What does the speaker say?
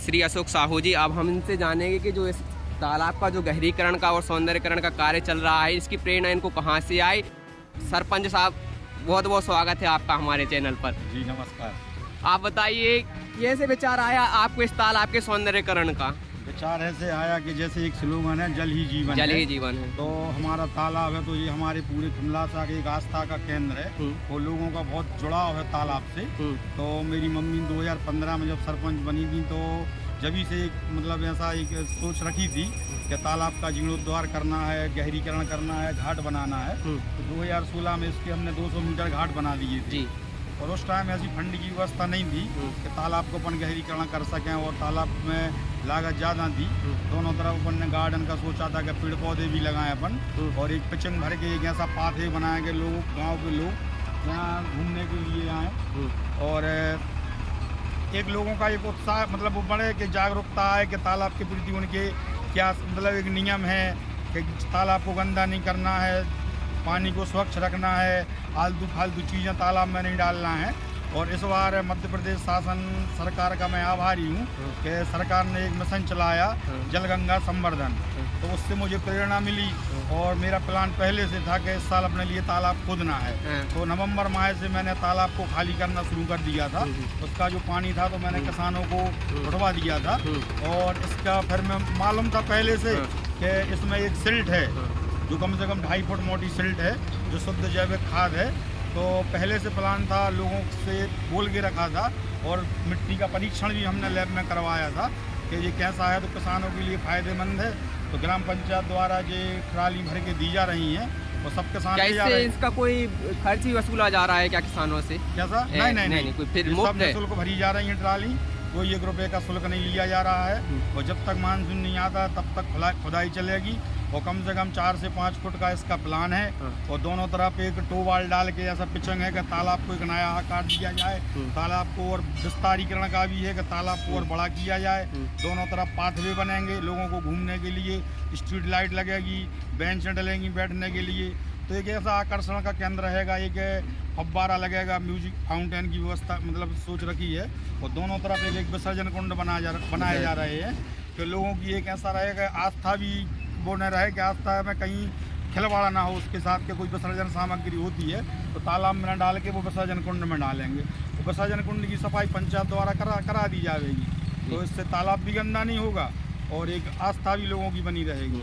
श्री अशोक साहू जी। अब हम इनसे जानेंगे कि जो इस तालाब का जो गहरीकरण का और सौंदर्यकरण का कार्य चल रहा है, इसकी प्रेरणा इनको कहाँ से आई। सरपंच साहब, बहुत बहुत स्वागत है आपका हमारे चैनल पर। जी नमस्कार। आप बताइए, कैसे विचार आया आपको इस तालाब के सौंदर्यकरण का? विचार ऐसे आया कि जैसे एक स्लोगन है, जल ही जीवन जल है। ही जीवन है। तो हमारा तालाब है, तो ये हमारे पूरे खमलासा के एक आस्था का केंद्र है। वो लोगों का बहुत जुड़ाव है तालाब से। तो मेरी मम्मी 2015 में जब सरपंच बनी थी, तो जब से मतलब ऐसा एक सोच रखी थी कि तालाब का जीर्णोद्धार करना है, गहरीकरण करना है, घाट बनाना है। तो 2016 में इसके हमने 200 मीटर घाट बना दिए थे। और उस टाइम ऐसी फंड की व्यवस्था नहीं थी कि तालाब को अपन गहरीकरण कर सकें, और तालाब में लागत ज़्यादा थी। दोनों तरफ अपन ने गार्डन का सोचा था कि पेड़ पौधे भी लगाएं अपन, और एक पिचिंग भर के एक ऐसा पाथे बनाए कि लोग, गांव के लोग यहाँ घूमने के लिए आएँ, और एक लोगों का एक उत्साह मतलब वो बढ़े कि जागरूकता है कि तालाब के प्रति उनके क्या मतलब एक नियम है कि तालाब को गंदा नहीं करना है, पानी को स्वच्छ रखना है, फालतू चीज़ें तालाब में नहीं डालना है। और इस बार मध्य प्रदेश शासन सरकार का मैं आभारी हूँ कि सरकार ने एक मिशन चलाया, जल गंगा संवर्धन। तो उससे मुझे प्रेरणा मिली, और मेरा प्लान पहले से था कि इस साल अपने लिए तालाब खोदना है। तो नवंबर माह से मैंने तालाब को खाली करना शुरू कर दिया था। उसका जो पानी था तो मैंने किसानों को उठवा दिया था, और इसका फिर मैं मालूम था पहले से कि इसमें एक सिल्ट है जो कम से कम 2.5 फुट मोटी सिल्ट है, जो शुद्ध जैविक खाद है। तो पहले से प्लान था, लोगों से बोल के रखा था, और मिट्टी का परीक्षण भी हमने लैब में करवाया था कि ये कैसा है, तो किसानों के लिए फ़ायदेमंद है। तो ग्राम पंचायत द्वारा ये ट्राली भर के दी जा रही हैं, और सब किसान ले जा रहे हैं। इसका कोई खर्च भी वसूला जा रहा है क्या किसानों से? कैसा? नहीं, कोई फिर सब निःशुल्क भरी जा रही है ट्राली, कोई 1 रुपये का शुल्क नहीं लिया जा रहा है। और जब तक मानसून नहीं आता तब तक खुदाई चलेगी, और कम से कम 4 से 5 फुट का इसका प्लान है। और दोनों तरफ एक टोवाल डाल के ऐसा पिचिंग है कि तालाब को एक नया आकार दिया जाए, तालाब को और विस्तारीकरण का भी है कि तालाब को और बड़ा किया जाए। दोनों तरफ पाथवे बनेंगे लोगों को घूमने के लिए, स्ट्रीट लाइट लगेगी, बेंच डलेंगी बैठने के लिए। तो एक ऐसा आकर्षण का केंद्र रहेगा, एक फव्वारा लगेगा, म्यूजिक फाउंटेन की व्यवस्था मतलब सोच रखी है। और दोनों तरफ एक विसर्जन कुंड बनाए जा रहे हैं कि लोगों की एक ऐसा रहेगा, आस्था भी वो न रहे कि आस्था में कहीं खिलवाड़ा ना हो उसके साथ के कोई विसर्जन सामग्री होती है तो तालाब में न डाल के वो विसर्जन कुंड में डालेंगे। तो विसर्जन कुंड की सफाई पंचायत द्वारा करा दी जाएगी। तो इससे तालाब भी गंदा नहीं होगा, और एक आस्था भी लोगों की बनी रहेगी।